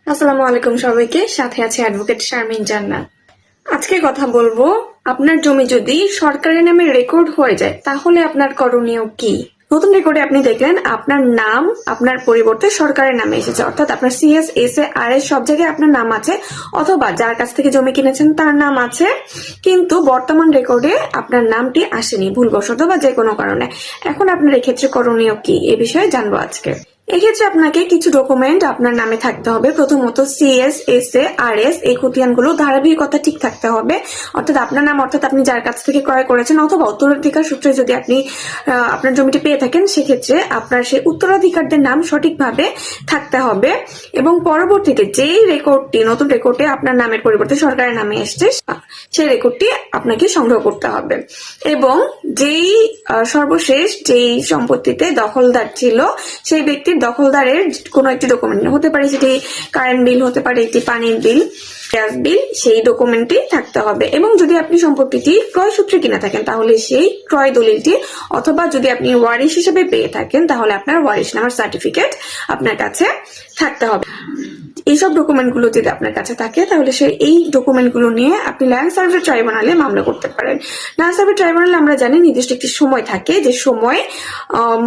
আসসালামু আলাইকুম সবাইকে, সাথে আছে অ্যাডভোকেট শারমিন জান্নাত। আজকে কথা বলবো, আপনার জমি যদি সরকারের নামে রেকর্ড হয়ে যায় তাহলে আপনার করণীয় কি। নতুন রেকর্ডে আপনি দেখলেন আপনার নাম আপনার পরিবর্তে সরকারের নামে এসেছে, অর্থাৎ আপনার CS, S A, R S সব জায়গায় আপনার নাম আছে, অথবা যার কাছ থেকে জমি কিনেছেন তার নাম আছে, কিন্তু বর্তমান রেকর্ডে আপনার নামটি আসেনি ভুলবশত বা যে কোনো কারণে। এখন আপনার এক্ষেত্রে করণীয় কি, এ বিষয়ে জানবো আজকে। এক্ষেত্রে আপনাকে কিছু ডকুমেন্ট আপনার নামে থাকতে হবে। প্রথমত CS, S A, R S এই খতিয়ানগুলো ধারাবাহিকতা ঠিক থাকতে হবে, অর্থাৎ আপনার নাম, অর্থাৎ আপনি যার কাছ থেকে ক্রয় করেছেন অথবা উত্তরাধিকার সূত্রে যদি আপনি আপনার জমিটি পেয়ে থাকেন, সেক্ষেত্রে আপনার সেই উত্তরাধিকারদের নাম সঠিকভাবে থাকতে হবে। এবং পরবর্তীতে যেই রেকর্ডটি নতুন রেকর্ডে আপনার নামের পরিবর্তে সরকারের নামে এসছে, সেই রেকর্ডটি আপনাকে সংগ্রহ করতে হবে। এবং যেই সর্বশেষ যেই সম্পত্তিতে দখলদার ছিল সেই ব্যক্তির দখলদারের কোনো একটি ডকুমেন্ট হতে পারে, সেটি কারেন্ট বিল হতে পারে, একটি পানির বিল, গ্যাস বিল, সেই ডকুমেন্টটি থাকতে হবে। এবং যদি আপনি সম্পত্তিটি ক্রয় সূত্রে কিনে থাকেন তাহলে সেই ক্রয় দলিলটি, অথবা যদি আপনি ওয়ারিশ হিসেবে পেয়ে থাকেন তাহলে আপনার ওয়ারিশ নামার সার্টিফিকেট আপনার কাছে থাকতে হবে। এইসব ডকুমেন্টগুলো যদি আপনার কাছে থাকে তাহলে এই ডকুমেন্টগুলো নিয়ে আপনি ল্যান্ড সার্ভে ট্রাইব্যুনালে মামলা করতে পারেন। ল্যান্ড সার্ভে ট্রাইব্যুনালে আমরা জানি নির্দিষ্ট একটি সময় থাকে, যে সময়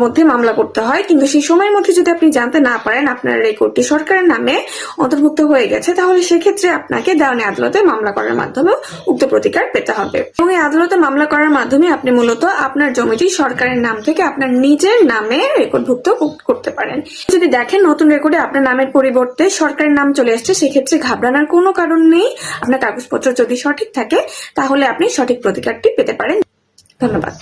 মধ্যে মামলা করতে হয়, কিন্তু সেই সময়ের মধ্যে যদি আপনি জানতে না পারেন আপনার রেকর্ডটি সরকারের নামে অন্তর্ভুক্ত হয়ে গেছে, তাহলে সেক্ষেত্রে আপনাকে দেওয়ানি আদালতে মামলা করার মাধ্যমে উক্ত প্রতিকার পেতে হবে। এবং এই আদালতে মামলা করার মাধ্যমে আপনি মূলত আপনার জমিটি সরকারের নাম থেকে আপনার নিজের নামে রেকর্ডভুক্ত করতে পারেন। যদি দেখেন নতুন রেকর্ডে আপনার নামের পরিবর্তে সরকারের নাম চলে আসছে, সেক্ষেত্রে ঘাবড়ানোর কোনো কারণ নেই। আপনার কাগজপত্র যদি সঠিক থাকে তাহলে আপনি সঠিক প্রতিকারটি পেতে পারেন। ধন্যবাদ।